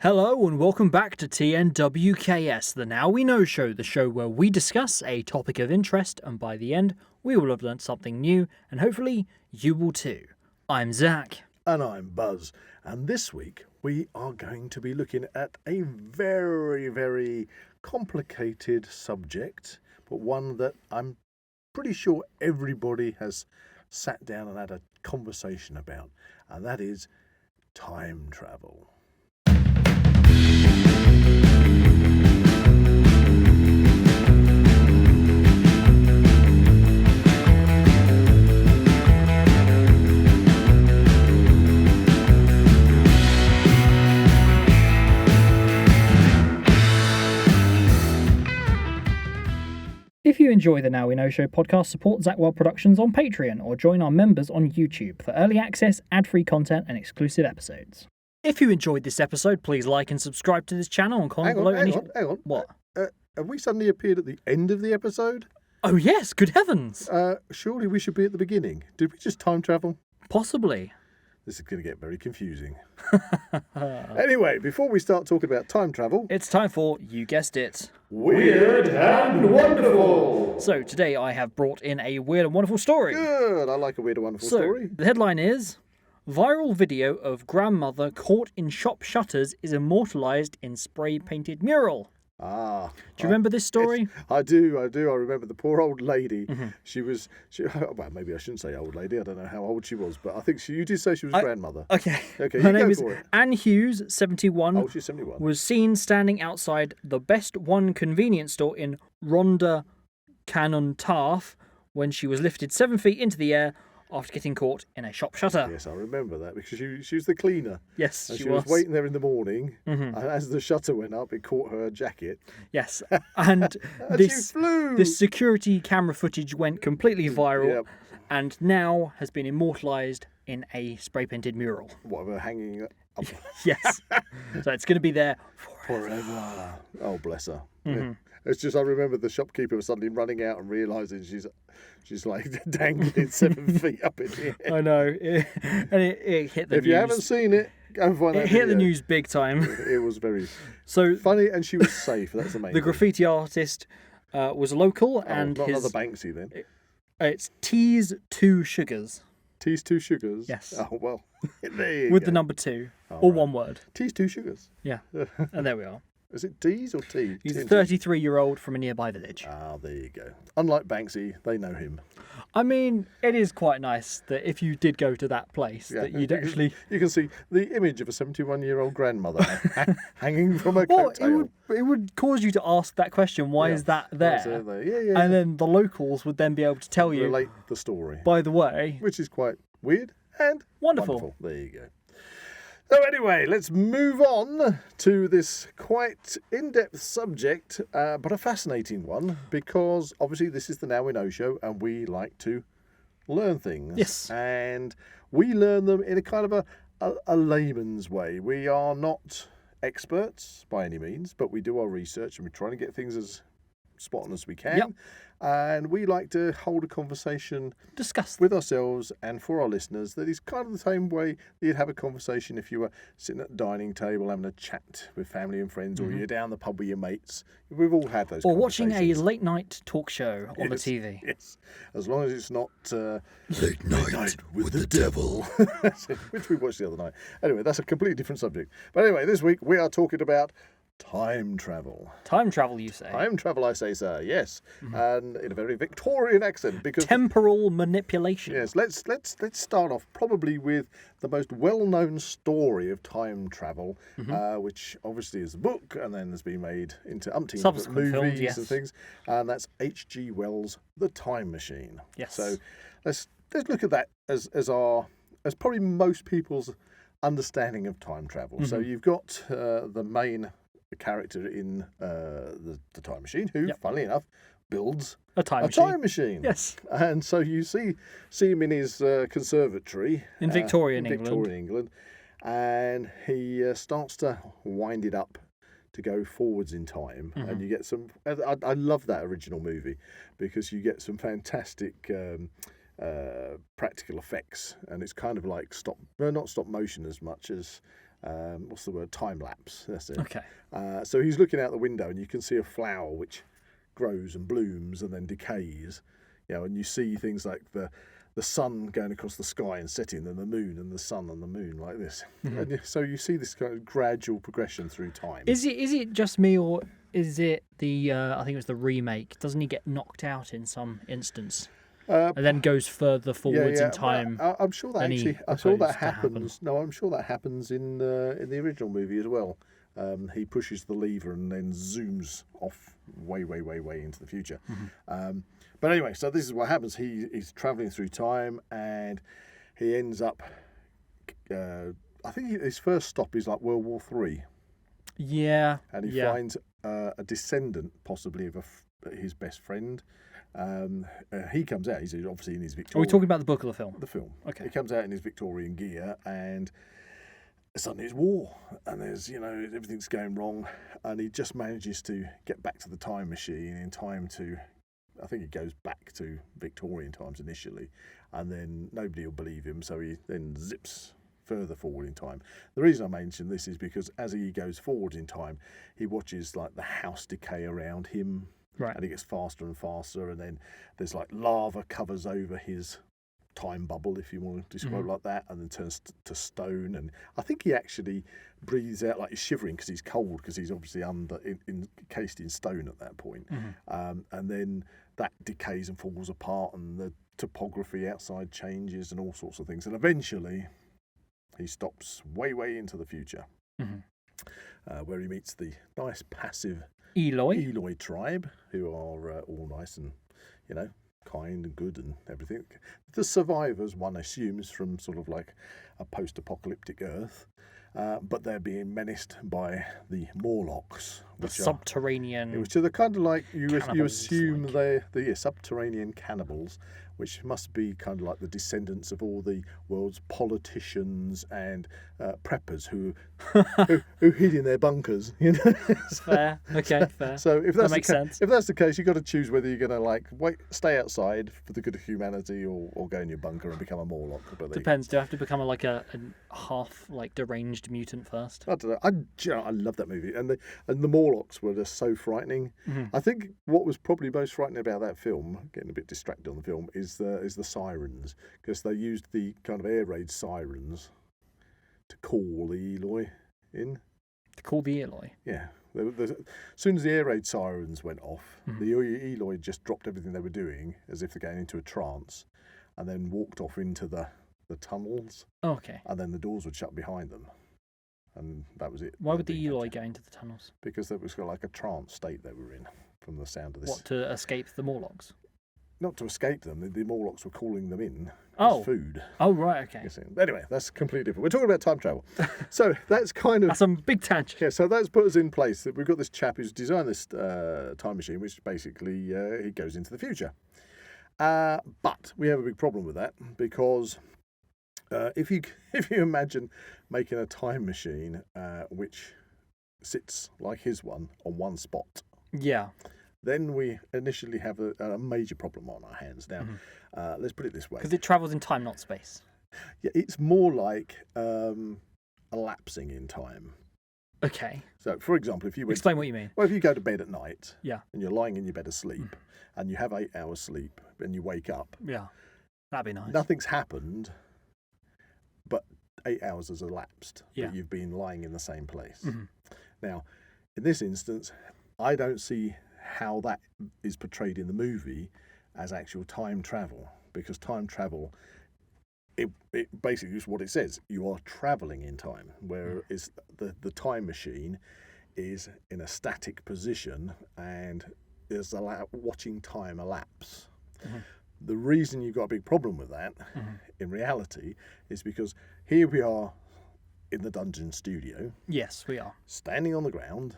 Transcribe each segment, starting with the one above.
Hello and welcome back to TNWKS, the Now We Know show, the show where we discuss a topic of interest and by the end we will have learned something new and hopefully you will too. I'm Zak. And I'm Buzz, and this week we are going to be looking at a very, very complicated subject, but one that I'm pretty sure everybody has sat down and had a conversation about, and that is time travel. If you enjoy the Now We Know show podcast, support Zak Wylde Productions on Patreon or join our members on YouTube for early access, ad-free content and exclusive episodes. If you enjoyed this episode, please like and subscribe to this channel and comment below Hang on. What? Have we suddenly appeared at the end of the episode? Oh yes, good heavens! Surely we should be at the beginning. Did we just time travel? Possibly. This is going to get very confusing. Anyway, before we start talking about time travel... It's time for, you guessed it, Weird and Wonderful! So today I have brought in a weird and wonderful story. Good, I like a weird and wonderful story. The headline is, Viral video of grandmother caught in shop shutters is immortalised in spray-painted mural. Ah. Do you remember this story? Yes, I do. I remember the poor old lady. Mm-hmm. She well, maybe I shouldn't say old lady. I don't know how old she was, but I think you did say she was grandmother. Okay. Okay, Her you name go is for it. Anne Hughes, 71. Oh, she's 71. Was seen standing outside the Best One convenience store in Rhondda Cynon Taf when she was lifted 7 feet into the air after getting caught in a shop shutter. Yes, I remember that because she was the cleaner. Yes, and she she was waiting there in the morning, and as the shutter went up, it caught her jacket. Yes, and She flew. this security camera footage went completely viral, Yep. and now has been immortalised in a spray-painted mural. Whatever, hanging up Yes, so it's going to be there forever. Oh, bless her. Mm-hmm. Yeah. It's just I remember the shopkeeper was suddenly running out and realising she's like dangling 7 feet up in the air. I know, and it hit the news. If you haven't seen it, go and find that It hit the video. news big time. It was very So funny, and she was safe. That's the main the thing. graffiti artist was local, and not his another Banksy then. it's T's 2 Sugars. T's 2 Sugars. Yes. Oh well. There you With go. the number 2, All or right. one word. T's 2 Sugars. Yeah, and there we are. Is it T's or T? He's T a and T? 33-year-old from a nearby village. Ah, there you go. Unlike Banksy, they know him. I mean, it is quite nice that if you did go to that place, that you'd actually... You can see the image of a 71-year-old grandmother hanging from a Well, coattail. it would cause you to ask that question, why Yeah. is that Why there? is that there? Yeah. And then the locals would then be able to tell you, relate the story, by the way, which is quite weird and Wonderful. There you go. So anyway, let's move on to this quite in-depth subject, but a fascinating one, because obviously this is the Now We Know show, and we like to learn things. Yes. And we learn them in a kind of a layman's way. We are not experts by any means, but we do our research and we're trying to get things as spot on as we can. Yep. And we like to hold a conversation discuss with ourselves and for our listeners that is kind of the same way you'd have a conversation if you were sitting at a dining table having a chat with family and friends, or you're down the pub with your mates. We've all had those or watching a conversations. late-night talk show on the Yes, TV. Yes, as long as it's not Late night with the devil. which we watched the other night. Anyway, that's a completely different subject. But anyway, this week we are talking about time travel. Time travel, you say? Time travel, I say, sir. Yes, and in a very Victorian accent, because Temporal manipulation. yes, let's start off probably with the most well-known story of time travel, which obviously is a book and then has been made into umpteen Subsequent movies films, yes. and things, and that's H.G. Wells' The Time Machine. Yes. So let's look at that as probably most people's understanding of time travel. So you've got the main character in the Time Machine, who, funnily enough, builds A time a machine. time machine. Yes. And so you see him in his conservatory In Victorian England. And he starts to wind it up to go forwards in time, and you get some. I love that original movie because you get some fantastic practical effects, and it's kind of like not stop motion as much as what's the word? Time lapse. That's it. Okay. So he's looking out the window, and you can see a flower which grows and blooms and then decays. And you see things like the sun going across the sky and setting, and the moon and the sun and the moon like this. Mm-hmm. And so you see this kind of gradual progression through time. Is it just me, or is it the? I think it was the remake. Doesn't he get knocked out in some instance, and then goes further forwards in time? Well, I'm sure that I'm sure that happens in the original movie as well. He pushes the lever and then zooms off way into the future. Mm-hmm. But anyway, so this is what happens. He's travelling through time, and he ends up. I think his first stop is like World War III. Yeah. And he finds a descendant, possibly of his best friend. He comes out. He's obviously in his Victorian. Are we talking about the book or the film? The film. Okay. He comes out in his Victorian gear, and suddenly it's war, and there's everything's going wrong, and he just manages to get back to the time machine in time to. I think he goes back to Victorian times initially, and then nobody will believe him, so he then zips further forward in time. The reason I mention this is because as he goes forward in time, he watches like the house decay around him, right, and it gets faster and faster, and then there's like lava covers over his time bubble, if you want to describe it like that, and then turns to stone. And I think he actually breathes out like he's shivering because he's cold, because he's obviously encased in stone at that point. And then that decays and falls apart, and the topography outside changes and all sorts of things, and eventually he stops way into the future, where he meets the nice passive Eloy tribe, who are all nice and kind and good and everything. The survivors, one assumes, from sort of like a post-apocalyptic Earth, but they're being menaced by the Morlocks, subterranean. Which are the kind of like you assume like... they're subterranean cannibals, which must be kind of like the descendants of all the world's politicians and preppers who hid in their bunkers. Fair, okay, fair. So if that makes sense. If that's the case, you've got to choose whether you're going to stay outside for the good of humanity, or go in your bunker and become a Morlock. Depends. Do I have to become a half deranged mutant first? I don't know. I love that movie, and the Morlocks were just so frightening. I think what was probably most frightening about that film, getting a bit distracted on the film, is the sirens, because they used the kind of air raid sirens to call the Eloy in. To call the Eloy? Yeah. As soon as the air raid sirens went off, the Eloy just dropped everything they were doing as if they're going into a trance, and then walked off into the tunnels. Oh, okay. And then the doors would shut behind them. And that was it. Why would the Eloy go into the tunnels? Because it was like a trance state they were in, from the sound of this. What, to escape the Morlocks? Not to escape them. The Morlocks were calling them in as food. Oh, right, okay. Anyway, that's completely different. We're talking about time travel. So that's kind of... That's a big tangent. Yeah, so that's put us in place. We've got this chap who's designed this time machine, which basically he goes into the future. But we have a big problem with that, because if you imagine making a time machine which sits like his one on one spot... Yeah. Then we initially have a major problem on our hands. Now, let's put it this way. Because it travels in time, not space. Yeah, it's more like elapsing in time. Okay. So, for example, if you... Explain what you mean. Well, if you go to bed at night, yeah, and you're lying in your bed asleep, and you have 8 hours sleep, and you wake up... Yeah, that'd be nice. Nothing's happened, but 8 hours has elapsed, but you've been lying in the same place. Now, in this instance, I don't see how that is portrayed in the movie as actual time travel, because time travel, it basically is what it says. You are travelling in time, whereas the time machine is in a static position and is watching time elapse. The reason you've got a big problem with that, in reality, is because here we are in the dungeon studio. Yes, we are. Standing on the ground,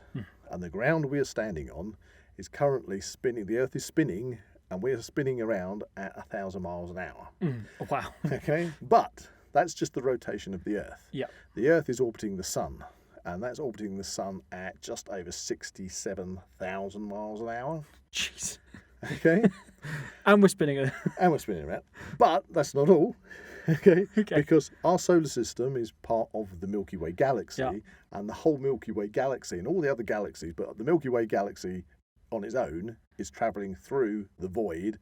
and the ground we are standing on is currently spinning. The Earth is spinning, and we are spinning around at 1,000 miles an hour. Oh, wow. Okay? But that's just the rotation of the Earth. Yeah. The Earth is orbiting the Sun, and that's orbiting the Sun at just over 67,000 miles an hour. Jeez. Okay? And we're spinning it. And we're spinning around. But that's not all. Okay? Okay. Because our solar system is part of the Milky Way galaxy, Yeah. and the whole Milky Way galaxy and all the other galaxies, but the Milky Way galaxy on its own is travelling through the void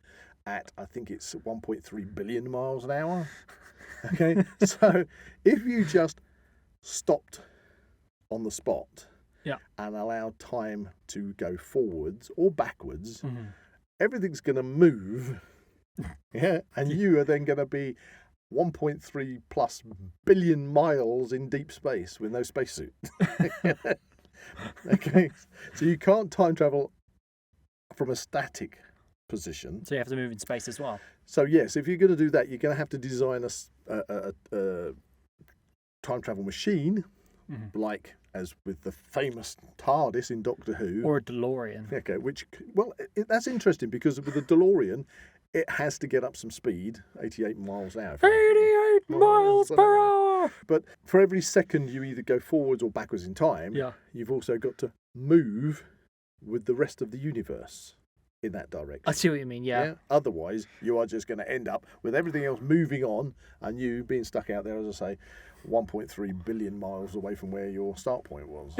at, I think it's 1.3 billion miles an hour. Okay? So if you just stopped on the spot and allowed time to go forwards or backwards, everything's going to move. Yeah, and you are then going to be 1.3 plus billion miles in deep space with no spacesuit. Okay, so you can't time travel from a static position. So you have to move in space as well. So yes, if you're going to do that, you're going to have to design a time travel machine, like as with the famous TARDIS in Doctor Who, or a DeLorean. Okay, that's interesting because with the DeLorean, it has to get up some speed, 88 miles an hour. 88 miles per hour! But for every second you either go forwards or backwards in time, you've also got to move with the rest of the universe in that direction. I see what you mean, yeah. Otherwise, you are just going to end up with everything else moving on and you being stuck out there, as I say, 1.3 billion miles away from where your start point was.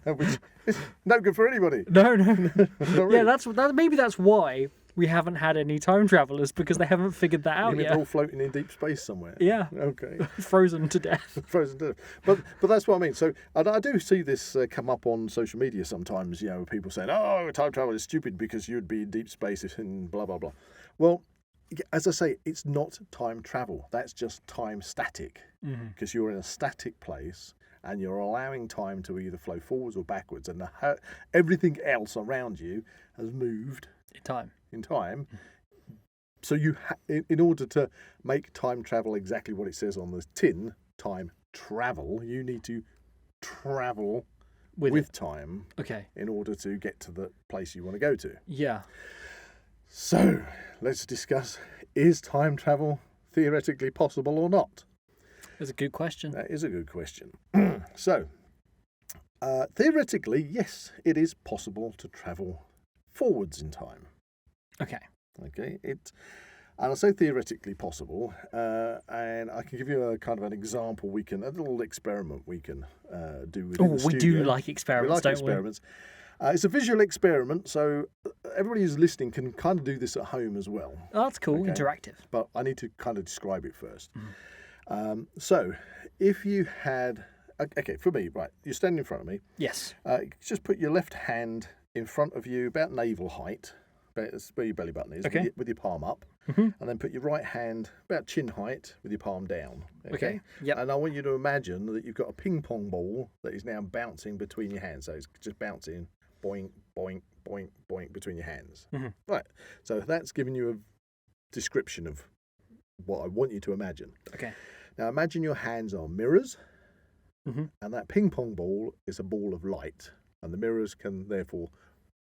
Which is no good for anybody. No. Really. Yeah, maybe that's why we haven't had any time travelers, because they haven't figured that out yet. They're all floating in deep space somewhere. Yeah. Okay. Frozen to death. Frozen to death. But that's what I mean. So and I do see this come up on social media sometimes, people saying, oh, time travel is stupid because you'd be in deep space and blah, blah, blah. Well, as I say, it's not time travel. That's just time static, because you're in a static place and you're allowing time to either flow forwards or backwards, and everything else around you has moved in time. So you, in order to make time travel exactly what it says on the tin, time travel, you need to travel with time. Okay. In order to get to the place you want to go to. Yeah. So let's discuss: is time travel theoretically possible or not? That's a good question. That is a good question. So theoretically, yes, it is possible to travel forwards in time. Okay. And I say theoretically possible, and I can give you a kind of an example. A little experiment we can do within the studio. We do like experiments, don't we? It's a visual experiment, so everybody who's listening can kind of do this at home as well. Oh, that's cool, okay? Interactive. But I need to kind of describe it first. So if you had, for me, right, you're standing in front of me. Yes. Just put your left hand in front of you, about navel height. That's where your belly button is, with your palm up, and then put your right hand about chin height with your palm down. Okay. Yep. And I want you to imagine that you've got a ping pong ball that is now bouncing between your hands. So it's just bouncing, boing, boing, boing, boing between your hands. Right. So that's giving you a description of what I want you to imagine. Okay. Now imagine your hands are mirrors, and that ping pong ball is a ball of light, and the mirrors can therefore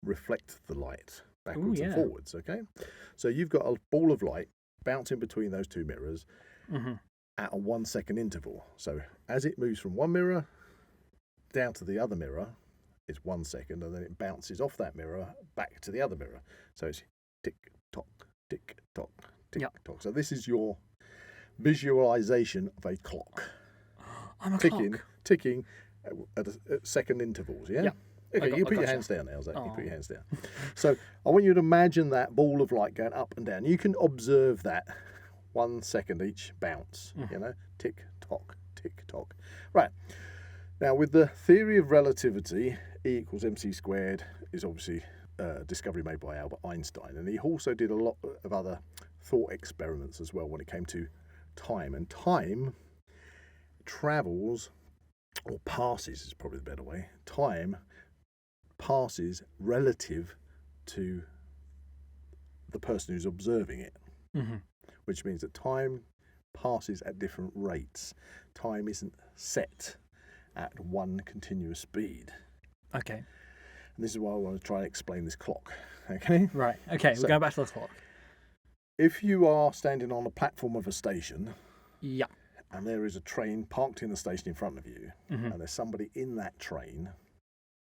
reflect the light backwards and forwards, okay? So you've got a ball of light bouncing between those two mirrors at a 1 second interval. So as it moves from one mirror down to the other mirror, it's 1 second, and then it bounces off that mirror back to the other mirror. So it's tick, tock, tick, tock, tick, tock. So this is your visualization of a clock. I'm a Ticking at second intervals, yeah? Okay, you put your hands down now, Zach. You put your hands down. So I want you to imagine that ball of light going up and down. You can observe that 1 second each bounce, tick, tock, tick, tock. Right. Now, with the theory of relativity, E equals mc squared is obviously a discovery made by Albert Einstein. And he also did a lot of other thought experiments as well when it came to time. And time travels, or passes is probably the better way, time passes relative to the person who's observing it, which means that time passes at different rates. Time isn't set at one continuous speed. Okay. And this is why I want to try and explain this clock. Okay? Right. Okay, we're going back to the clock. If you are standing on a platform of a station, yeah, and there is a train parked in the station in front of you, and there's somebody in that train,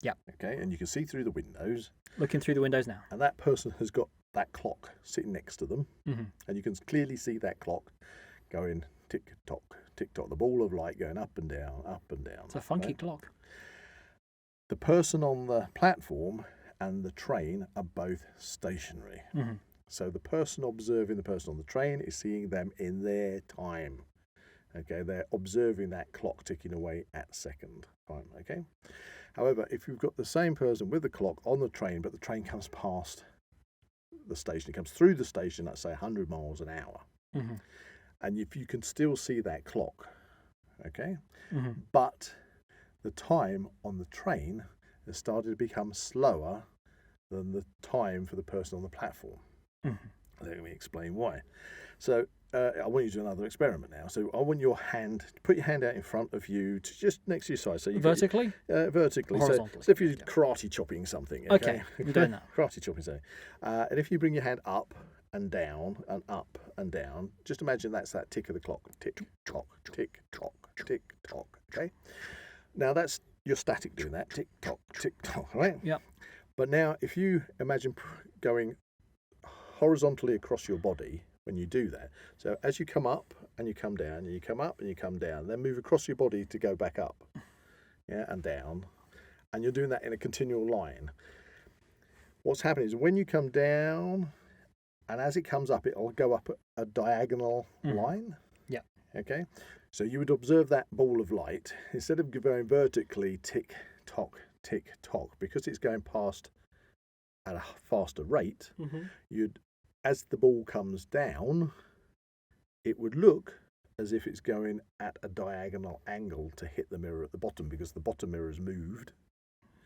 yeah, okay, and you can see through the windows. Looking through the windows now. And that person has got that clock sitting next to them, and you can clearly see that clock going tick tock, the ball of light going up and down, up and down. It's a funky clock. The person on the platform and the train are both stationary. Mm-hmm. So the person observing the person on the train is seeing them in their time. Okay, they're observing that clock ticking away at second time. Okay. However, if you've got the same person with the clock on the train, but the train comes past the station, it comes through the station at say 100 miles an hour, mm-hmm. and if you can still see that clock, okay, mm-hmm. but the time on the train has started to become slower than the time for the person on the platform. Mm-hmm. Let me explain why. So I want you to do another experiment now. So I want your hand, put your hand out in front of you, to just next to your side. So you vertically? Vertically. Horizontally. So if you're karate chopping something. Okay, I'm doing that. Karate chopping something. And if you bring your hand up and down, just imagine that's that tick of the clock. Tick, tock, tick, tock, tick, tock. Okay? Now you're static doing that. Tick, tock, right? Yep. But now if you imagine going horizontally across your body when you do that. So as you come up and you come down, and you come up and you come down, then move across your body to go back up, and down, and you're doing that in a continual line. What's happening is when you come down, and as it comes up, it'll go up a diagonal line. Yeah. Okay. So you would observe that ball of light instead of going vertically, tick tock, because it's going past at a faster rate. Mm-hmm. As the ball comes down, it would look as if it's going at a diagonal angle to hit the mirror at the bottom, because the bottom mirror has moved.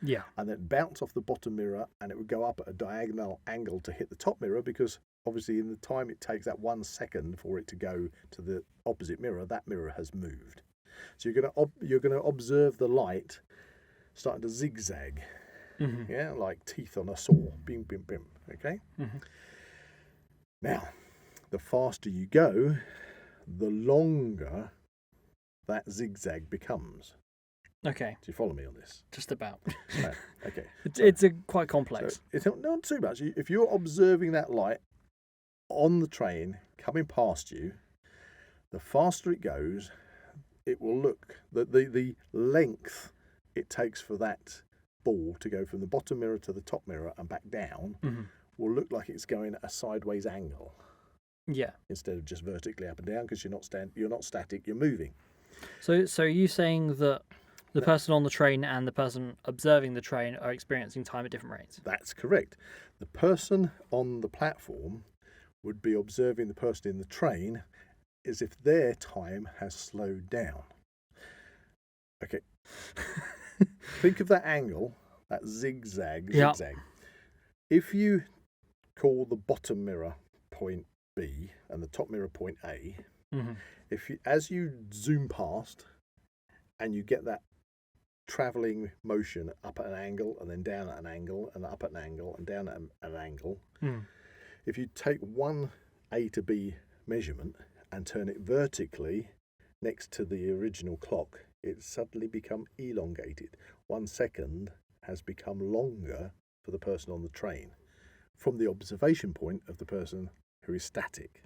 Yeah. And then bounce off the bottom mirror, and it would go up at a diagonal angle to hit the top mirror, because obviously in the time it takes that 1 second for it to go to the opposite mirror, that mirror has moved. So you're going to observe the light starting to zigzag, mm-hmm. like teeth on a saw, bim, bim, bim. Okay. Mm-hmm. Now, the faster you go, the longer that zigzag becomes. Okay. Do you follow me on this? Just about. Okay. It's quite complex. So it's not too much. If you're observing that light on the train coming past you, the faster it goes, it will look, the length it takes for that ball to go from the bottom mirror to the top mirror and back down will look like it's going at a sideways angle. Yeah. Instead of just vertically up and down, because you're not static, you're moving. So are you saying that the person on the train and the person observing the train are experiencing time at different rates? That's correct. The person on the platform would be observing the person in the train as if their time has slowed down. Okay. Think of that angle, that zigzag. If you call the bottom mirror point B and the top mirror point A, as you zoom past and you get that travelling motion up at an angle and then down at an angle and up at an angle and down at an angle, if you take one A to B measurement and turn it vertically next to the original clock, it suddenly become elongated. 1 second has become longer for the person on the train from the observation point of the person who is static.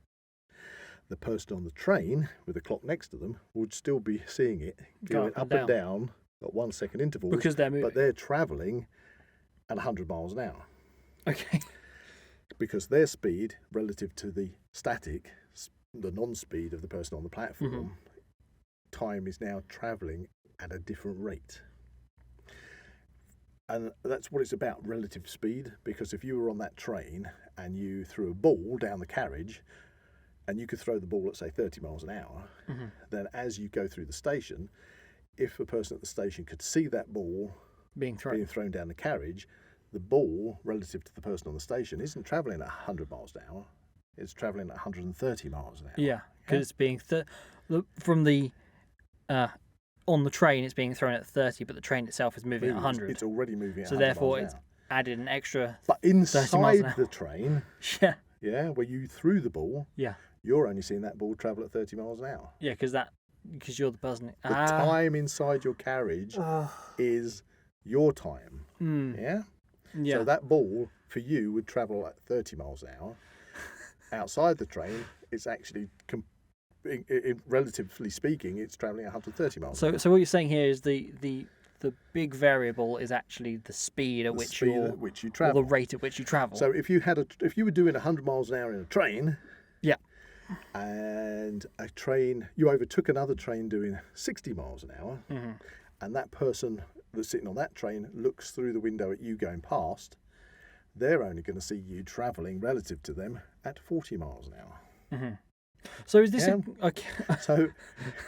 The person on the train with the clock next to them would still be seeing it going up and down at 1 second intervals, because they're moving. But they're travelling at 100 miles an hour. Okay. Because their speed relative to the static, the non-speed of the person on the platform, time is now travelling at a different rate. And that's what it's about, relative speed, because if you were on that train and you threw a ball down the carriage, and you could throw the ball at, say, 30 miles an hour, then as you go through the station, if a person at the station could see that ball being thrown down the carriage, the ball, relative to the person on the station, isn't travelling at 100 miles an hour, it's travelling at 130 miles an hour. Yeah, because it's being... from the... on the train, it's being thrown at 30, but the train itself is moving at 100. It's already moving at 100 so therefore, miles an hour. Added an extra. But 30 miles an inside hour. the train, where you threw the ball, you're only seeing that ball travel at 30 miles an hour. Yeah, because you're the person. The time inside your carriage is your time. Yeah. So that ball for you would travel at 30 miles an hour. Outside the train, it's actually relatively speaking, it's travelling 130 miles. So what you're saying here is the big variable is actually the speed at which you travel, or the rate at which you travel. So if you were doing 100 miles an hour in a train, yeah, and you overtook another train doing 60 miles an hour, and that person that's sitting on that train looks through the window at you going past, they're only going to see you travelling relative to them at 40 miles an hour. So is this okay?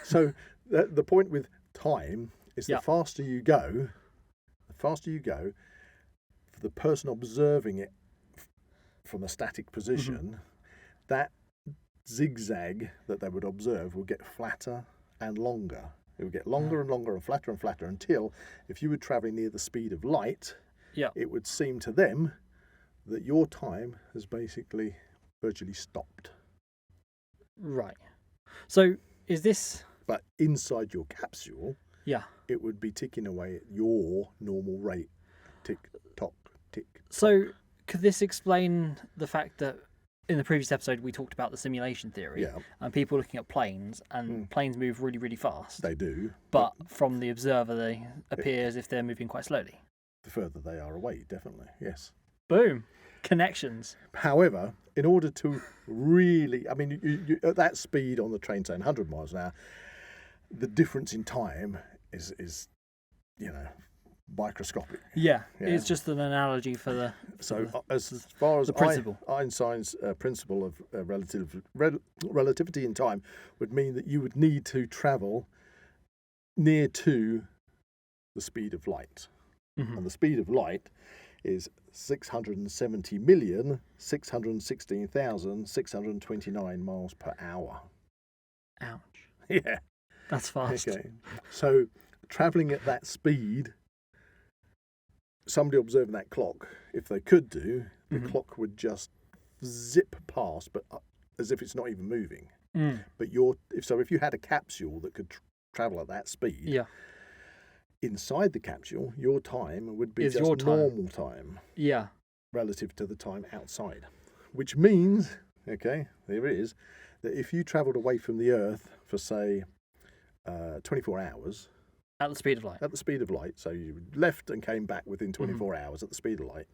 So the point with time is the faster you go, for the person observing it from a static position, that zigzag that they would observe will get flatter and longer. It will get longer and longer and flatter until, if you were travelling near the speed of light, it would seem to them that your time has basically virtually stopped. Right. So is this... But inside your capsule... Yeah. It would be ticking away at your normal rate. Tick, tock, tick. So could this explain the fact that in the previous episode we talked about the simulation theory and people looking at planes, and planes move really, really fast? They do. But from the observer, they appear as if they're moving quite slowly. The further they are away, definitely, yes. Boom. Connections. However, in order to really... I mean, you at that speed on the train, saying 100 miles an hour, the difference in time is microscopic. Yeah, it's just an analogy for the... As far as the principle. Einstein's principle of relativity in time would mean that you would need to travel near to the speed of light. And the speed of light is 670,616,629 miles per hour. Ouch. Yeah. That's fast. Okay. So travelling at that speed, somebody observing that clock, if they could do, the clock would just zip past, but as if it's not even moving. But if you had a capsule that could travel at that speed, inside the capsule, your time would be just normal time. Yeah. Relative to the time outside. Which means, okay, there it is, that if you travelled away from the Earth for, say, 24 hours... At the speed of light. At the speed of light. So you left and came back within 24 hours at the speed of light.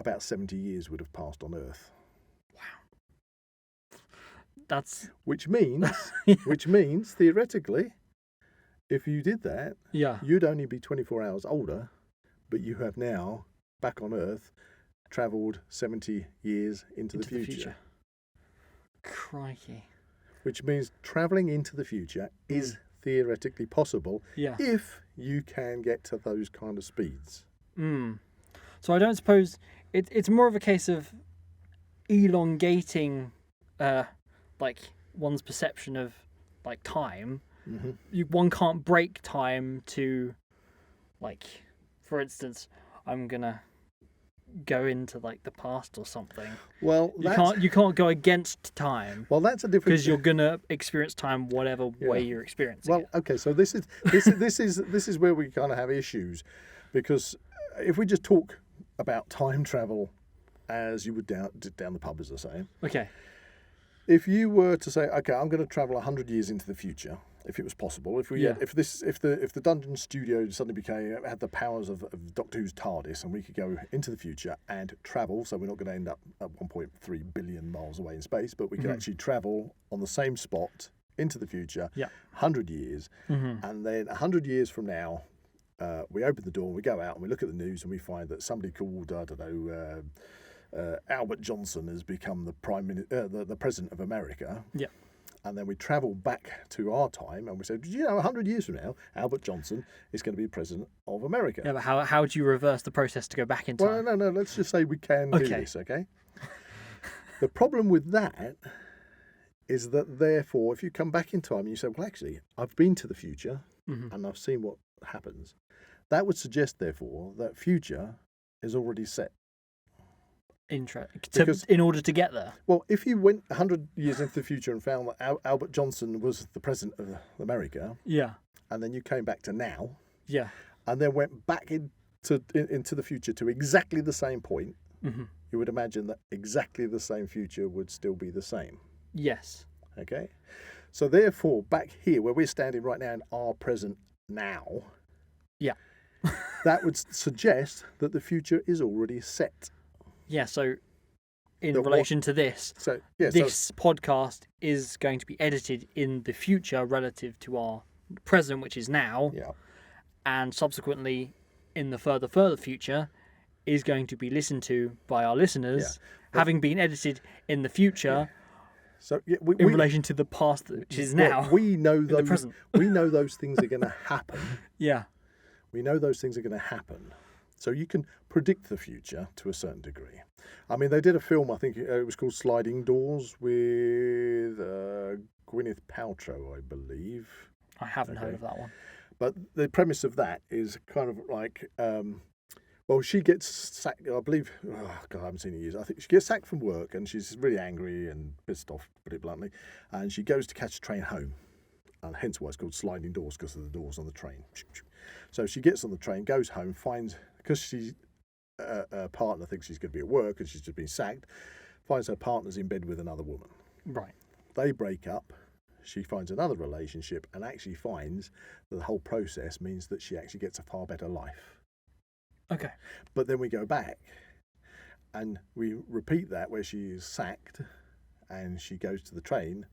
About 70 years would have passed on Earth. Wow. That's... Which means, theoretically, if you did that, you'd only be 24 hours older, but you have now, back on Earth, travelled 70 years into the future. Crikey. Which means travelling into the future is theoretically possible if you can get to those kind of speeds. So I don't suppose... It's more of a case of elongating one's perception of time. One can't break time to, for instance, I'm gonna go into the past or something. Well, you can't go against time. Well, that's a different, because you're gonna experience time whatever way you're experiencing it. Okay, so this is where we kind of have issues, because if we just talk about time travel as you would down the pub, as I say. Okay. If you were to say, okay, I'm going to travel 100 years into the future, if it was possible, if the Dungeon Studio suddenly had the powers of Doctor Who's TARDIS, and we could go into the future and travel, so we're not going to end up at 1.3 billion miles away in space, but we could actually travel on the same spot into the future, 100 years, and then 100 years from now, we open the door and we go out and we look at the news and we find that somebody called, Albert Johnson has become the the president of America. Yeah. And then we travel back to our time and we say, 100 years from now, Albert Johnson is going to be president of America. Yeah, but how do you reverse the process to go back in time? Well, no, let's just say we can do this, okay? The problem with that is that, therefore, if you come back in time and you say, well, actually, I've been to the future and I've seen what happens, that would suggest, therefore, that future is already set. In order to get there. Well, if you went 100 years into the future and found that Albert Johnson was the president of America, and then you came back to now, and then went back into the future to exactly the same point, you would imagine that exactly the same future would still be the same. Yes. Okay. So therefore, back here where we're standing right now in our present now, Yeah. that would suggest that the future is already set. Yeah, so in That relation to this, So yeah, this podcast is going to be edited in the future relative to our present, which is now, yeah. and subsequently in the further future is going to be listened to by our listeners, having been edited in the future So yeah, in relation to the past, which is now. we know the those. present. We know those things are going to happen. Yeah. We know those things are going to happen. So you can predict the future to a certain degree. I mean, they did a film, I think it was called Sliding Doors with Gwyneth Paltrow, I believe. I haven't heard of that one. But the premise of that is kind of like, well, she gets sacked, I believe, oh God, I haven't seen it in years. I think she gets sacked from work and she's really angry and pissed off, to put it bluntly. And she goes to catch a train home. And hence why it's called Sliding Doors, because of the doors on the train. So she gets on the train, goes home, finds, because she's, her partner thinks she's going to be at work and she's just been sacked, finds her partner's in bed with another woman. Right. They break up. She finds another relationship and actually finds that the whole process means that she actually gets a far better life. Okay. But then we go back and we repeat that where she is sacked and she goes to the train,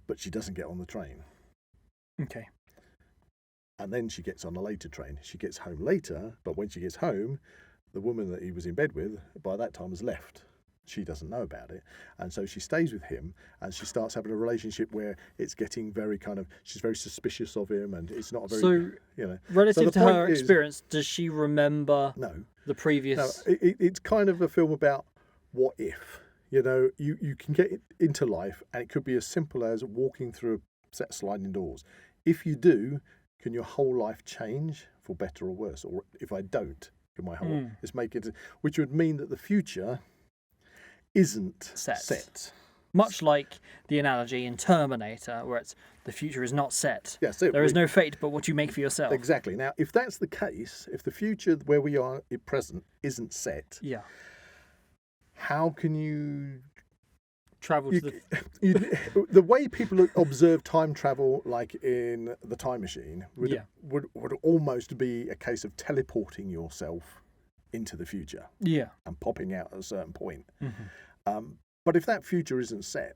but she doesn't get on the train. Okay. And then she gets on a later train. She gets home later, but when she gets home, the woman that he was in bed with, by that time, has left. She doesn't know about it. And so she stays with him and she starts having a relationship where it's getting very kind of, she's very suspicious of him and it's not a very, you know. Relative So to the her point is- experience, does she remember the previous... No, it's kind of a film about what if. You know, you can get into life and it could be as simple as walking through a set of sliding doors. If you do, can your whole life change for better or worse? Or if I don't, can my whole just make it, which would mean that the future isn't set. Much like the analogy in Terminator, where it's the future is not set. Yes, there is no fate but what you make for yourself. Exactly. Now, if that's the case, if the future where we are at present isn't set, how can you travel to the way people observe time travel, like in the Time Machine, would almost be a case of teleporting yourself into the future, and popping out at a certain point. But if that future isn't set,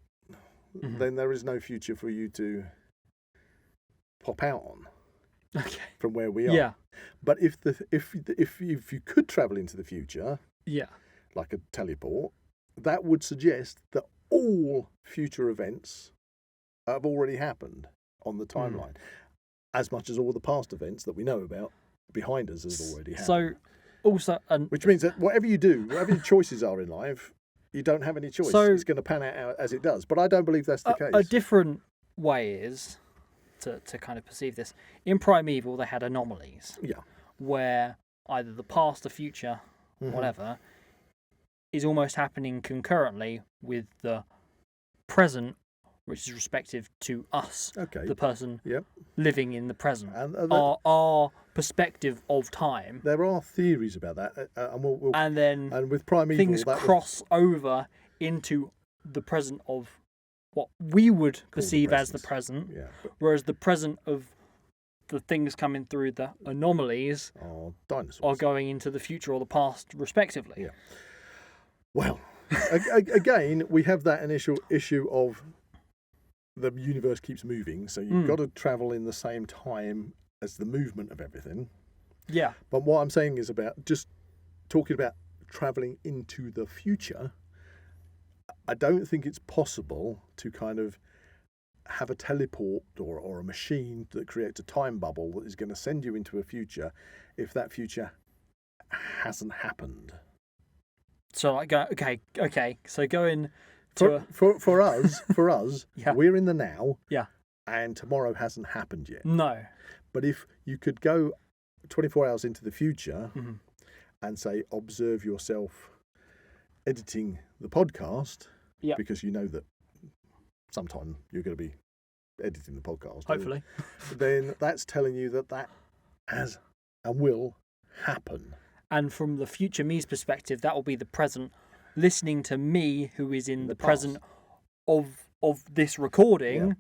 then there is no future for you to pop out on from where we are. But if you could travel into the future, like a teleport, that would suggest that all future events have already happened on the timeline, as much as all the past events that we know about behind us have already happened. So, also, which means that whatever you do, whatever your choices are in life, you don't have any choice. It's going to pan out as it does. But I don't believe that's the case. A different way is to kind of perceive this. In Primeval, they had anomalies. Where either the past, the future, whatever, is almost happening concurrently with the present, which is respective to us, the person living in the present. And our perspective of time. There are theories about that, and with Primeval, things cross over into the present of what we would perceive as the present, whereas the present of the things coming through the anomalies are going into the future or the past, respectively. Well, again, we have that initial issue of the universe keeps moving, so you've got to travel in the same time as the movement of everything. But what I'm saying is about just talking about traveling into the future. I don't think it's possible to kind of have a teleport or a machine that creates a time bubble that is going to send you into a future if that future hasn't happened. So like so going for us, we're in the now. Yeah. And tomorrow hasn't happened yet. No. But if you could go 24 hours into the future and say, observe yourself editing the podcast, because you know that sometime you're going to be editing the podcast. Hopefully. Then that's telling you that has and will happen. And from the future me's perspective, that will be the present, listening to me, who is in the present of this recording,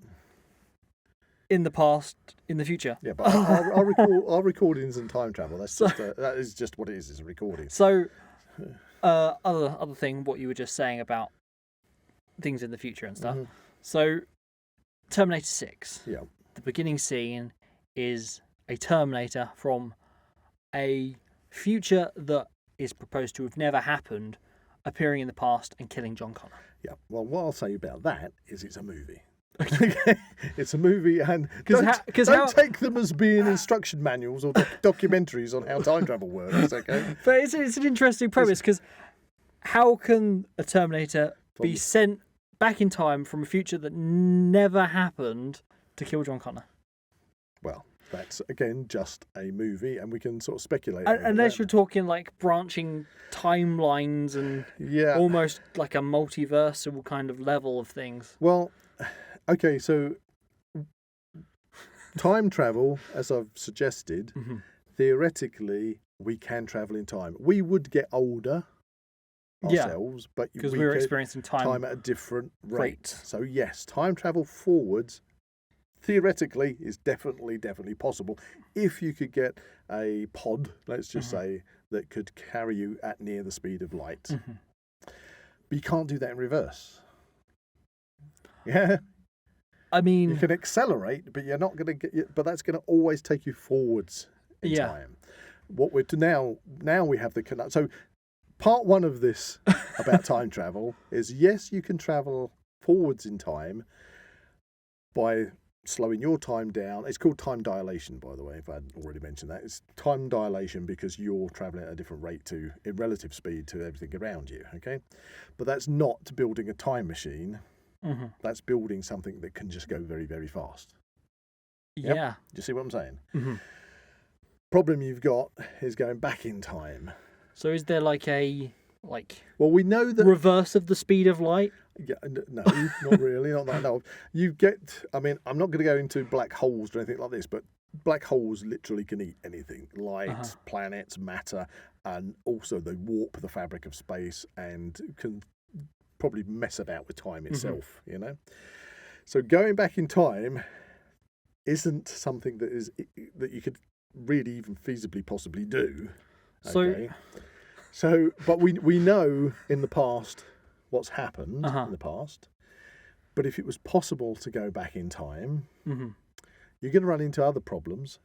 in the past, in the future. Yeah, but our recordings and time travel. That is just what it is. It's a recording. So, other thing, what you were just saying about things in the future and stuff. Mm-hmm. So, Terminator 6. Yeah. The beginning scene is a Terminator from a future that is proposed to have never happened, appearing in the past and killing John Connor. Yeah. Well, what I'll say about that is it's a movie. It's a movie, and don't take them as being instruction manuals or documentaries on how time travel works. Okay. But it's an interesting premise, because how can a Terminator be sent back in time from a future that never happened to kill John Connor? Well, that's again just a movie, and we can sort of speculate. Unless you're talking like branching timelines and almost like a multiversal kind of level of things. Well, okay, so time travel, as I've suggested, theoretically we can travel in time. We would get older ourselves, but because we're experiencing time at a different rate. Great. So yes, time travel forwards theoretically is definitely possible if you could get a pod, let's just say, that could carry you at near the speed of light. But you can't do that in reverse. Yeah. I mean, you can accelerate, but you're not going to get. But that's going to always take you forwards in time. What we're now we have the so part one of this about time travel is yes, you can travel forwards in time by slowing your time down. It's called time dilation, by the way, if I hadn't already mentioned that. It's time dilation because you're travelling at a different rate in relative speed to everything around you, okay? But that's not building a time machine. That's building something that can just go very, very fast. Yeah. Do you see what I'm saying? Problem you've got is going back in time. So is there like well, we know that reverse of the speed of light? Yeah, no, not really, not that. No, you get. I mean, I'm not going to go into black holes or anything like this, but black holes literally can eat anything: light, planets, matter, and also they warp the fabric of space and can probably mess about with time itself. You know, so going back in time isn't something that you could really even feasibly possibly do. Okay? So, but we know in the past what's happened in the past. But if it was possible to go back in time, you're going to run into other problems.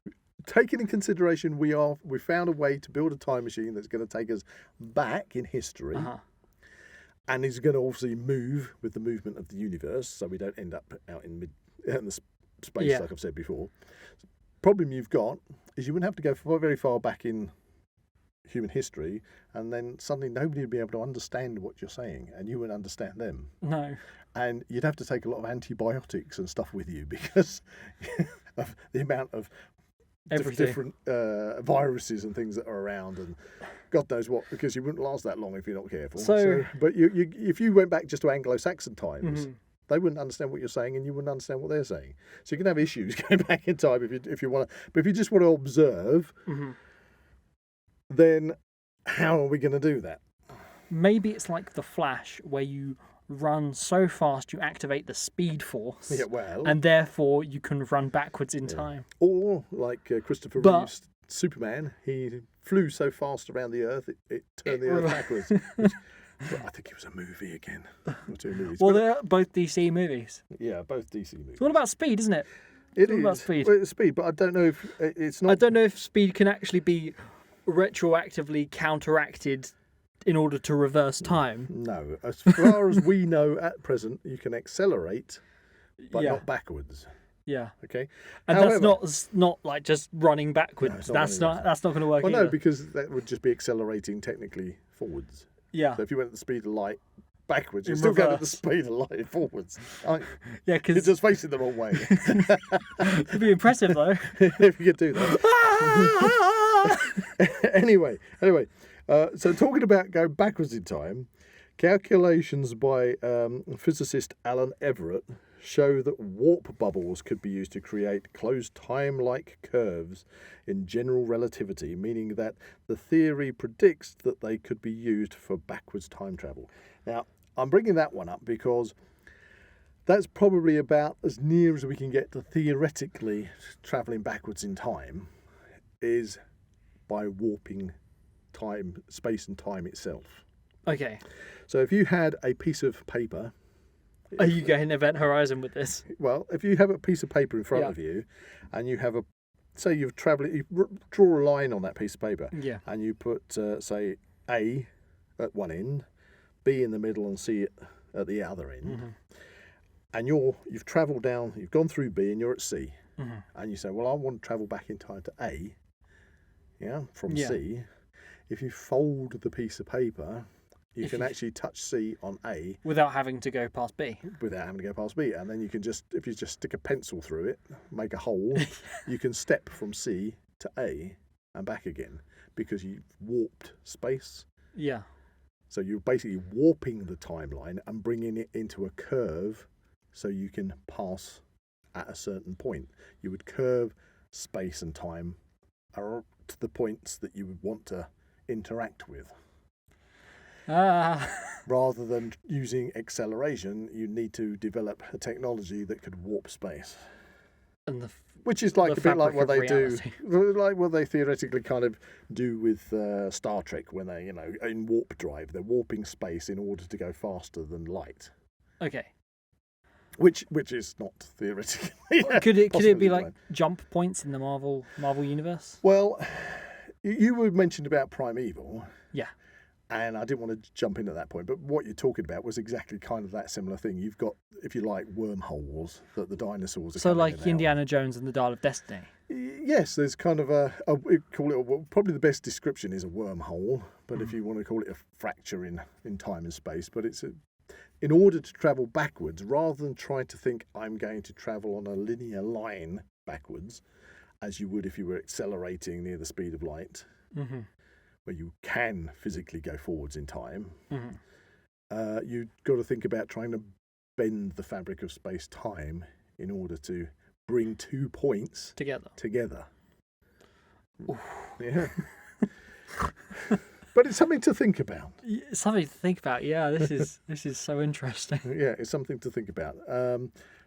Taking in consideration we found a way to build a time machine that's going to take us back in history, and is going to obviously move with the movement of the universe, so we don't end up out in the space like I've said before. The problem you've got is you wouldn't have to go very far back in human history, and then suddenly nobody would be able to understand what you're saying, and you wouldn't understand them. No. And you'd have to take a lot of antibiotics and stuff with you because of the amount of different viruses and things that are around, and God knows what, because you wouldn't last that long if you're not careful. But if you went back just to Anglo-Saxon times, they wouldn't understand what you're saying, and you wouldn't understand what they're saying. So you can have issues going back in time if you want to. But if you just want to observe, then how are we going to do that? Maybe it's like the Flash, where you run so fast you activate the speed force, and therefore you can run backwards in time. Or like Christopher Reeve's Superman, he flew so fast around the Earth it turned the Earth backwards. I think it was a movie again. Or two movies. Well, they're both DC movies. Yeah, both DC movies. It's all about speed, isn't it? It is. About speed. Well, it's speed, but I don't know if it's not. I don't know if speed can actually be retroactively counteracted in order to reverse time. No, as far as we know at present, you can accelerate, but not backwards. Yeah. Okay. And however, that's not like just running backwards. No, that's not going to work. Well, either. no, because that would just be accelerating technically forwards. Yeah. So if you went at the speed of light backwards, you're still going at the speed of light forwards. Yeah, because you're just facing the wrong way. It'd be impressive though if you could do that. Anyway, so talking about going backwards in time, calculations by physicist Alan Everett show that warp bubbles could be used to create closed time-like curves in general relativity, meaning that the theory predicts that they could be used for backwards time travel. Now, I'm bringing that one up because That's probably about as near as we can get to theoretically travelling backwards in time, is by warping time, space and time itself. Okay. So if you had a piece of paper... Are you going Event Horizon with this? Well, if you have a piece of paper in front of you and you have say you've travelled, you draw a line on that piece of paper and you put, say, A at one end, B in the middle and C at the other end. And you've travelled down, you've gone through B and you're at C. And you say, well, I want to travel back in time to A, from C. If you fold the piece of paper, you can actually touch C on A. Without having to go past B. Without having to go past B. And then you can if you just stick a pencil through it, make a hole, you can step from C to A and back again because you've warped space. Yeah. So you're basically warping the timeline and bringing it into a curve so you can pass at a certain point. You would curve space and time to the points that you would want to interact with. Rather than using acceleration, you need to develop a technology that could warp space. And which is like a bit like what they reality. do, like what they theoretically kind of do with Star Trek when they, in warp drive, they're warping space in order to go faster than light. Okay. Which is not theoretically. Could it be like jump points in the Marvel universe? Well, you were mentioned about Primeval. Yeah. And I didn't want to jump in at that point, but what you're talking about was exactly kind of that similar thing. You've got, if you like, wormholes that the dinosaurs are so coming like in and Indiana out. Jones and the Dial of Destiny. Yes, there's kind of probably the best description is a wormhole, but if you want to call it a fracture in time and space, but it's in order to travel backwards, rather than try to think I'm going to travel on a linear line backwards, as you would if you were accelerating near the speed of light. Where you can physically go forwards in time, you've got to think about trying to bend the fabric of space-time in order to bring 2 points together. Yeah. But it's something to think about. Something to think about. Yeah, this is so interesting. Yeah, it's something to think about.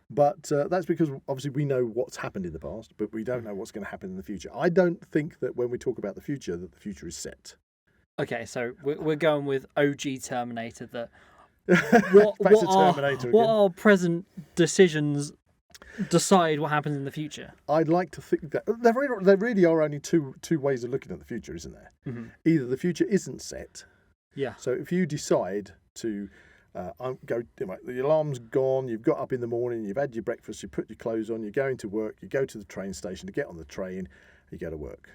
But that's because obviously we know what's happened in the past, but we don't know what's going to happen in the future. I don't think that when we talk about the future, that the future is set. Okay, so we're going with OG Terminator. That what our present decisions decide what happens in the future. I'd like to think that there really are only two ways of looking at the future, isn't there? Either the future isn't set. Yeah. So if you decide to the alarm's gone, you've got up in the morning, you've had your breakfast, you put your clothes on, you're going to work, you go to the train station to get on the train, you go to work.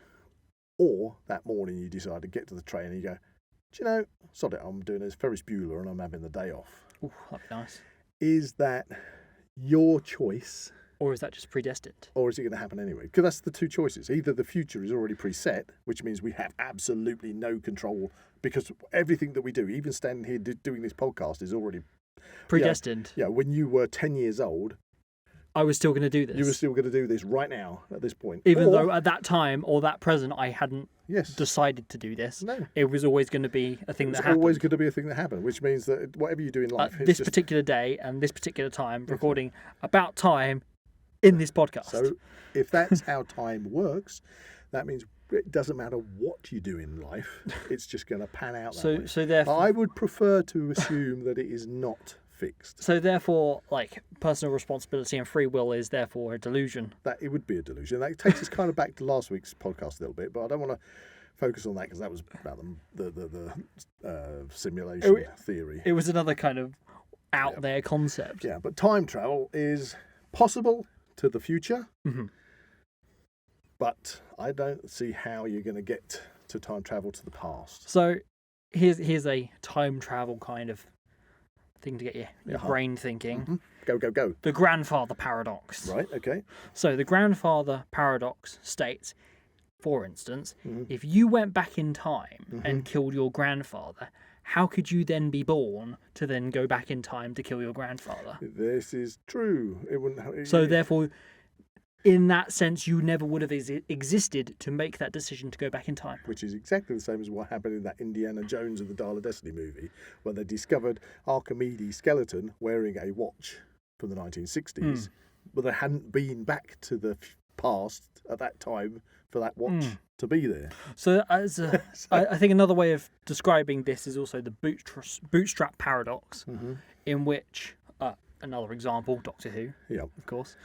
Or that morning you decide to get to the train and you go, do you know, sod it, I'm doing this Ferris Bueller and I'm having the day off. Ooh, that'd be nice. Is that your choice? Or is that just predestined? Or is it going to happen anyway? Because that's the two choices. Either the future is already preset, which means we have absolutely no control because everything that we do, even standing here doing this podcast, is already predestined. Yeah, when you were 10 years old, I was still going to do this. You were still going to do this right now at this point. Even though at that time or that present I hadn't decided to do this. No. It was always going to be a thing that happened. It's always going to be a thing that happened, which means that whatever you do in life... this particular day and this particular time, recording about time in this podcast. So if that's how time works, that means it doesn't matter what you do in life, it's just going to pan out that way. So therefore... I would prefer to assume that it is not fixed. So therefore, like, personal responsibility and free will is therefore a delusion. That it would be a delusion. That takes us kind of back to last week's podcast a little bit, but I don't want to focus on that because that was about the simulation theory. It was another kind of out there concept. Yeah, but time travel is possible to the future, but I don't see how you're going to get to time travel to the past. So here's a time travel kind of thing to get your brain thinking. Go. The grandfather paradox. Right, okay. So the grandfather paradox states, for instance, if you went back in time and killed your grandfather, how could you then be born to then go back in time to kill your grandfather? This is true. It wouldn't. So therefore, in that sense, you never would have existed to make that decision to go back in time. Which is exactly the same as what happened in that Indiana Jones and the Dial of Destiny movie, where they discovered Archimedes' skeleton wearing a watch from the 1960s, but they hadn't been back to the past at that time for that watch to be there. So, I think another way of describing this is also the bootstrap paradox, in which, another example, Doctor Who, of course,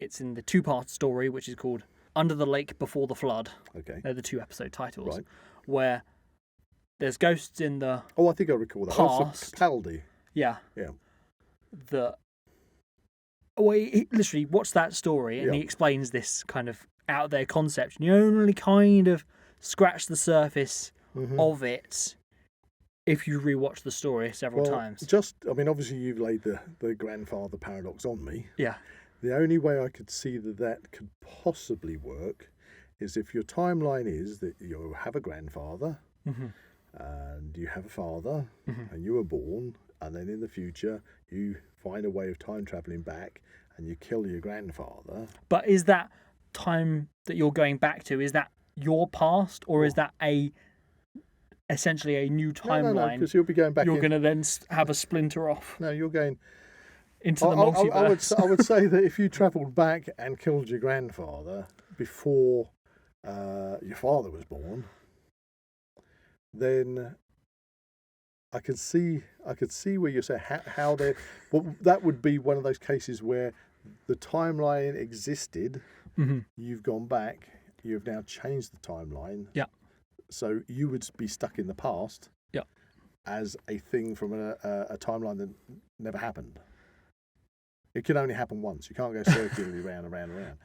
it's in the two-part story, which is called Under the Lake Before the Flood. Okay. They're the 2 episode titles, Right. where there's ghosts in the Oh, I think I recall that. past. Capaldi. Yeah. Yeah. He literally watched that story and he explains this kind of out there concept, and you only kind of scratch the surface of it if you rewatch the story several times. Obviously you've laid the grandfather paradox on me. Yeah. The only way I could see that could possibly work is if your timeline is that you have a grandfather and you have a father and you were born, and then in the future you find a way of time travelling back and you kill your grandfather. But is that time that you're going back to, is that your past, or is that essentially a new timeline? No, because you'll be going back. You're going to then have a splinter off. No, you're going into the multiverse. I would say that if you travelled back and killed your grandfather before your father was born, then I could see where you're saying how they. Well, that would be one of those cases where the timeline existed. You've gone back. You've now changed the timeline. Yeah. So you would be stuck in the past. Yeah. As a thing from a timeline that never happened. It can only happen once. You can't go circularly round and round and round.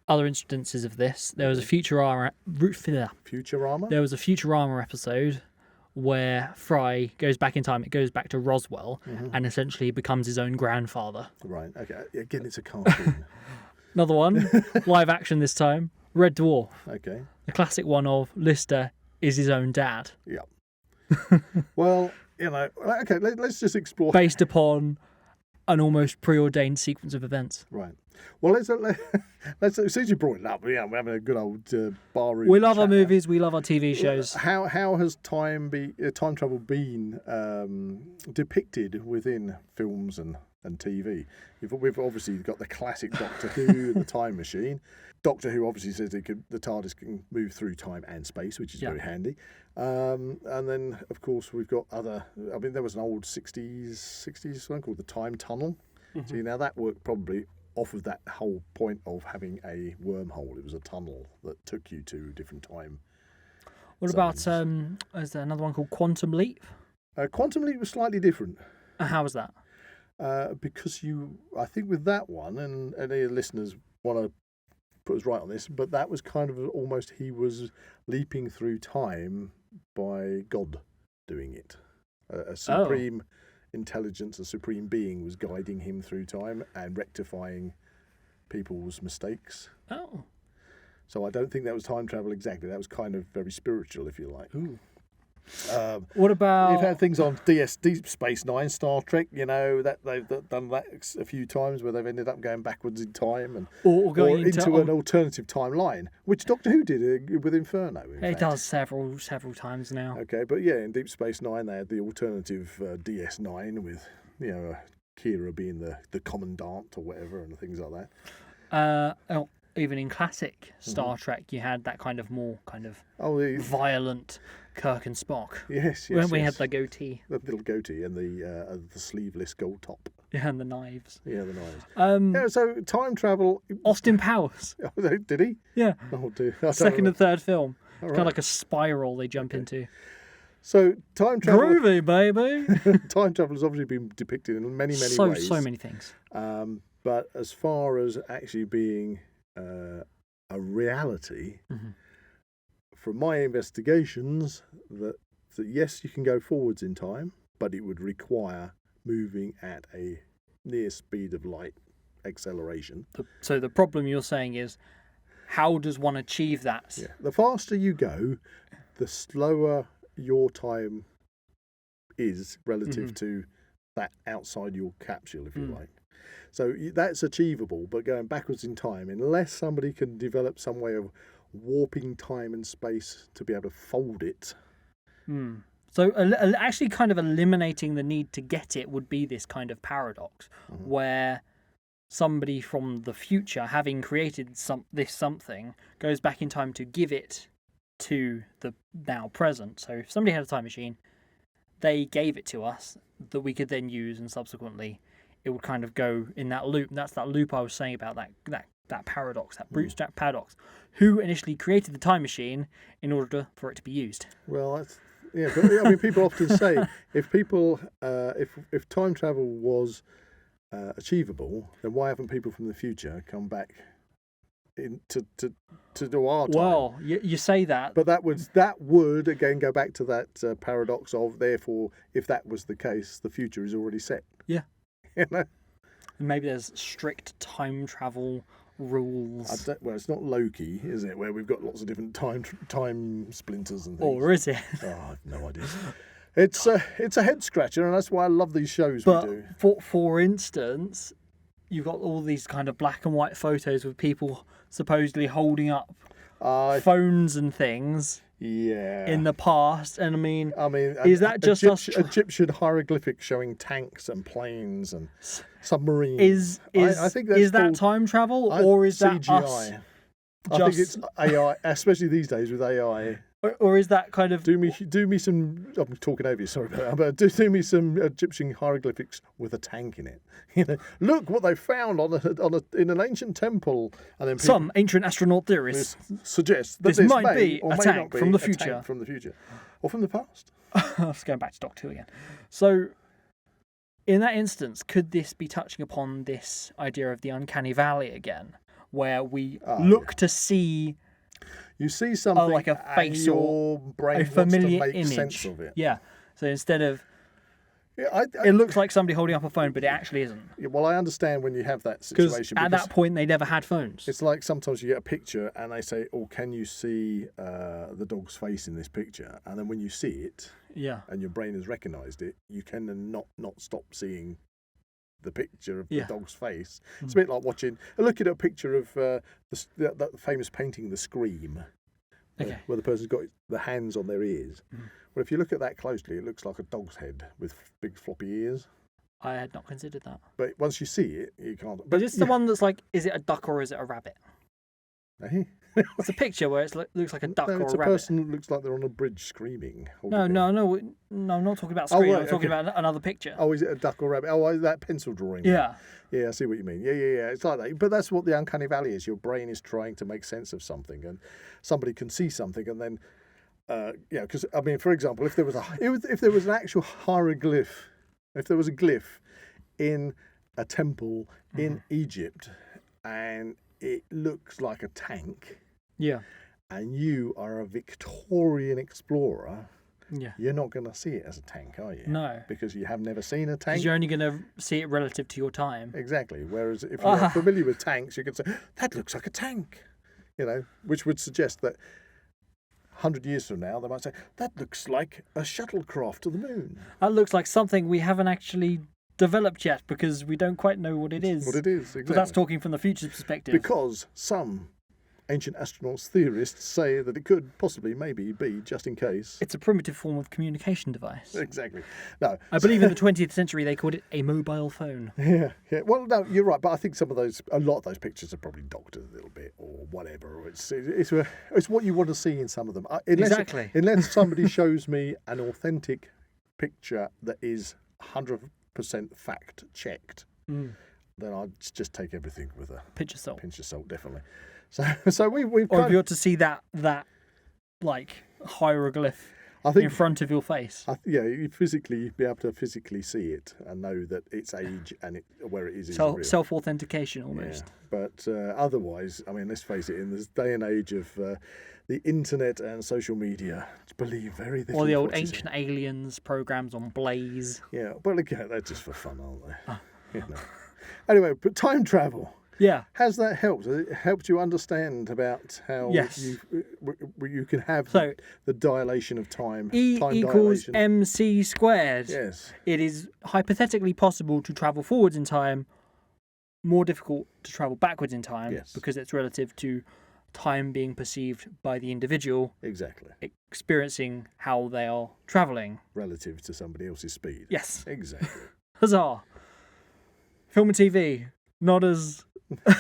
Other instances of this, there was a Futurama. Futurama? There was a Futurama episode where Fry goes back in time. It goes back to Roswell and essentially becomes his own grandfather. Right. Okay. Again, it's a cartoon. Another one, live action this time, Red Dwarf. Okay. The classic one of Lister is his own dad. Yeah. Well, okay, let's just explore. Based upon an almost preordained sequence of events. Right. Well, let's as soon as you brought it up, we're having a good old bar room. We love our movies, we love our TV shows. How has time travel been depicted within films and TV? We've obviously got the classic Doctor Who, the time machine. Doctor Who obviously says the TARDIS can move through time and space, which is very handy. And then, of course, we've got other. I mean, there was an old 60s one called the Time Tunnel. See, now that worked probably off of that whole point of having a wormhole. It was a tunnel that took you to different time. What about is there another one called Quantum Leap? Quantum Leap was slightly different. How was that? Because I think with that one, and any listeners want to put us right on this, but that was kind of almost he was leaping through time by God doing it. A supreme intelligence, a supreme being was guiding him through time and rectifying people's mistakes. Oh. So I don't think that was time travel exactly. That was kind of very spiritual, if you like. Ooh. What about... You've had things on Deep Space Nine, Star Trek, that they've done that a few times where they've ended up going backwards in time and or going into an alternative timeline, which Doctor Who did with Inferno. It does several times now. Okay, but yeah, in Deep Space Nine they had the alternative DS9 with Kira being the commandant or whatever and things like that. Even in classic Star Trek, you had that kind of more the violent Kirk and Spock. Yes. When we had the goatee. The little goatee and the sleeveless gold top. Yeah, and the knives. Yeah, the knives. So time travel... Austin Powers. Did he? Yeah. Oh, dear. Second and third film. It's kind of like a spiral they jump into. So time travel... Groovy, baby! Time travel has obviously been depicted in many ways. So many things. But as far as actually being... a reality, from my investigations, that yes, you can go forwards in time, but it would require moving at a near speed of light acceleration. So the problem you're saying is, how does one achieve that? Yeah. The faster you go, the slower your time is relative to that outside your capsule, if you like. So that's achievable, but going backwards in time, unless somebody can develop some way of warping time and space to be able to fold it. So actually kind of eliminating the need to get it would be this kind of paradox where somebody from the future, having created this something, goes back in time to give it to the now present. So if somebody had a time machine, they gave it to us that we could then use, and subsequently it would kind of go in that loop. And that's that loop I was saying about that paradox, that bootstrap paradox. Who initially created the time machine in order for it to be used? Well, that's... Yeah, but I mean, people often say if time travel was achievable, then why haven't people from the future come back to do our time? Well, you say that, but that would again go back to that paradox of, therefore, if that was the case, the future is already set. Yeah. You know? Maybe there's strict time travel rules. Well, it's not Loki, is it? Where we've got lots of different time splinters and things. Or is it? Oh, I have no idea. It's a head scratcher, and that's why I love these shows we do. For instance, you've got all these kind of black and white photos with people supposedly holding up phones and things. Yeah. In the past, and I mean, is that just Egyptian hieroglyphics showing tanks and planes and submarines? I think that's that time travel, or is that CGI? us? I think it's AI, especially these days with AI. Or is that kind of do me some? I'm talking over you, sorry, but do me some Egyptian hieroglyphics with a tank in it. You know, look what they found in an ancient temple, and then some ancient astronaut theorists suggest that this might be a tank from the future, or from the past. Let's go back to Doctor Who again. So, in that instance, could this be touching upon this idea of the uncanny valley again, where we look to see? You see something like a face or your brain a familiar wants to make image. sense of it. Yeah. So instead of it looks like somebody holding up a phone, but it actually isn't. Yeah, well, I understand when you have that situation. Because at that point, they never had phones. It's like sometimes you get a picture and they say, "Oh, can you see the dog's face in this picture?" And then when you see it, and your brain has recognised it, you can then not stop seeing the picture of the dog's face. It's a bit like looking at a picture of that famous painting, The Scream, where the person's got the hands on their ears. Well, if you look at that closely, it looks like a dog's head with big floppy ears. I had not considered that. But once you see it, you can't. But it's the one that's like, is it a duck or is it a rabbit? It's a picture where it looks like a duck or a rabbit. It's a person who looks like they're on a bridge screaming. No, I'm not talking about screaming. I'm talking about another picture. Oh, is it a duck or a rabbit? Oh, is that pencil drawing? Yeah. Yeah, I see what you mean. Yeah. It's like that. But that's what the uncanny valley is. Your brain is trying to make sense of something, and somebody can see something, and then, because I mean, for example, if there was an actual hieroglyph, if there was a glyph in a temple in Egypt, and it looks like a tank. Yeah. And you are a Victorian explorer. Yeah. You're not going to see it as a tank, are you? No. Because you have never seen a tank. Because you're only going to see it relative to your time. Exactly. Whereas if you're familiar with tanks, you can say, that looks like a tank. You know, which would suggest that 100 years from now, they might say, that looks like a shuttlecraft to the moon. That looks like something we haven't actually developed yet because we don't quite know what it is. Exactly. But that's talking from the future's perspective. Because some ancient astronauts theorists say that it could possibly maybe be, just in case. It's a primitive form of communication device. Exactly. No, I believe in the 20th century they called it a mobile phone. Yeah. Well, no, you're right, but I think a lot of those pictures are probably doctored a little bit or whatever. It's what you want to see in some of them. Exactly. Unless somebody shows me an authentic picture that is 100% fact checked, then I'd just take everything with a pinch of salt, definitely. So we've or if you want to see that like hieroglyph in front of your face. You physically be able to physically see it and know that its age and where it is real. Self-authentication almost. Yeah. But otherwise, I mean, let's face it, in this day and age of the internet and social media, believe very little. Or the old Ancient Aliens programs on Blaze. Yeah, but again, they're just for fun, aren't they? Anyway, but time travel. Yeah. Has that helped? Has it helped you understand about how you can have the dilation of time? E equals dilation? MC squared. Yes. It is hypothetically possible to travel forwards in time, more difficult to travel backwards in time because it's relative to time being perceived by the individual Exactly. experiencing how they are travelling. Relative to somebody else's speed. Yes. Exactly. Huzzah. Film and TV, not as...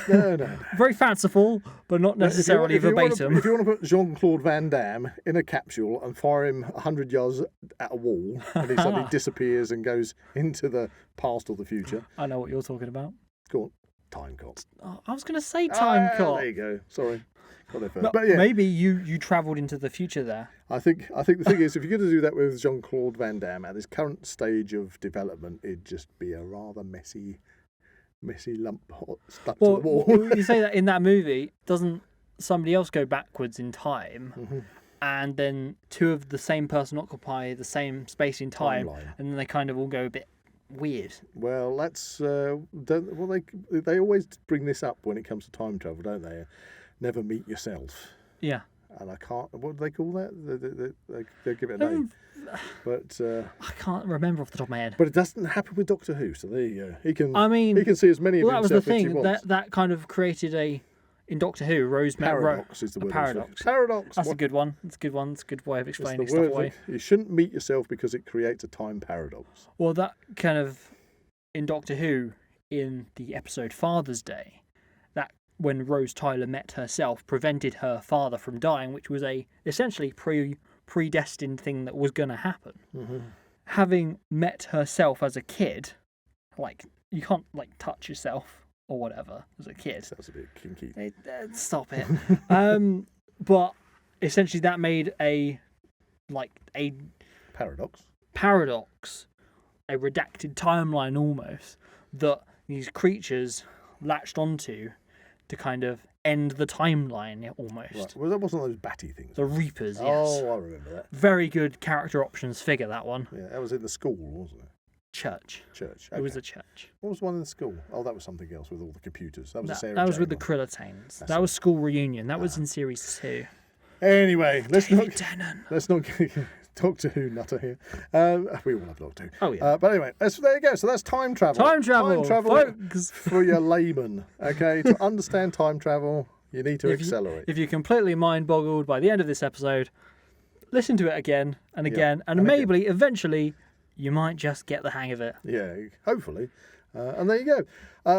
No. Very fanciful, but not necessarily verbatim. If you want to put Jean-Claude Van Damme in a capsule and fire him 100 yards at a wall, and he suddenly disappears and goes into the past or the future. I know what you're talking about. Go on. Time Cop. Oh, I was going to say Time Cop. There you go. Sorry. Got there first. No, but yeah, maybe you travelled into the future there. I think the thing is, if you're going to do that with Jean-Claude Van Damme at his current stage of development, it'd just be a rather messy lump stuck to the wall. You say that in that movie, doesn't somebody else go backwards in time, and then two of the same person occupy the same space in time, Timeline. and then they kind of all go a bit weird? Well, that's they always bring this up when it comes to time travel, don't they? Never meet yourself. Yeah. And I can't. What do they call that? They give it a name. But I can't remember off the top of my head. But it doesn't happen with Doctor Who, so there you go. He can. I mean, he can see as many of that was himself the as he thing wants. that kind of created in Doctor Who, Rose met paradox is the a word. paradox. Paradox. That's a good one. That's a good one. It's a good way of explaining It's stuff the word away. that you shouldn't meet yourself because it creates a time paradox. Well, that kind of in Doctor Who, in the episode Father's Day, that when Rose Tyler met herself prevented her father from dying, which was a essentially predestined thing that was going to happen. Mm-hmm. Having met herself as a kid, like you can't like touch yourself or whatever as a kid. Sounds a bit kinky. Stop it. But essentially that made a Paradox. a redacted timeline almost, that these creatures latched onto to kind of end the timeline almost. Right. Well, that wasn't those batty things. The Reapers, yes. Oh, I remember that. Very good character options figure, that one. Yeah, that was in the school, wasn't it? Church. Church. It was a church. What was the one in the school? Oh, that was something else with all the computers. That was a Sarah That was Jane with the one. Krillitanes. That's That was School Reunion. That was in series 2. Anyway, let's not Tennant. Doctor Who nutter here. We all have Doctor Who. Oh, yeah. But anyway, there you go. So that's time travel. Time travel, folks. For your layman. Okay, to understand time travel, you need to accelerate. If you're completely mind-boggled by the end of this episode, listen to it again and again, and maybe eventually you might just get the hang of it. Yeah, hopefully. And there you go.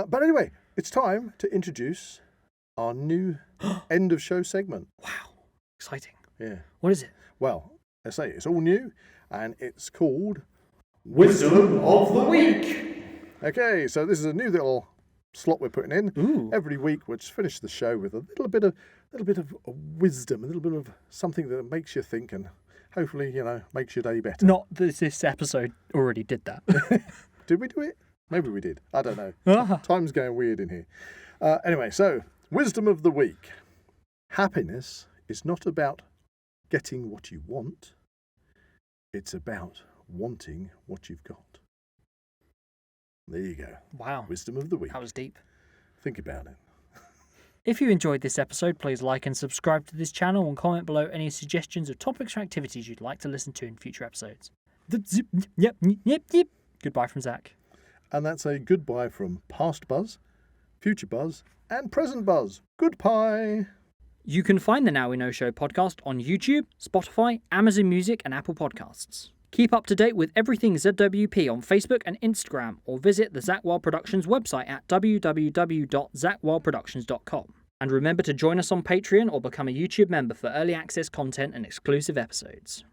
But anyway, it's time to introduce our new end of show segment. Wow. Exciting. Yeah. What is it? Well, I say it's all new, and it's called Wisdom of the Week. Okay, so this is a new little slot we're putting in. Ooh. Every week we'll just finish the show with a little bit of wisdom, a little bit of something that makes you think and hopefully, makes your day better. Not that this episode already did that. Did we do it? Maybe we did. I don't know. Time's going weird in here. Anyway, so wisdom of the week. Happiness is not about getting what you want. It's about wanting what you've got. There you go. Wow. Wisdom of the week. That was deep. Think about it. If you enjoyed this episode, please like and subscribe to this channel and comment below any suggestions of topics or activities you'd like to listen to in future episodes. Yep. Goodbye from Zak. And that's a goodbye from past Buzz, future Buzz, and present Buzz. Goodbye. You can find the Now We Know Show podcast on YouTube, Spotify, Amazon Music, and Apple Podcasts. Keep up to date with everything ZWP on Facebook and Instagram, or visit the Zak Wylde Productions website at www.zakwyldeproductions.com. And remember to join us on Patreon or become a YouTube member for early access content and exclusive episodes.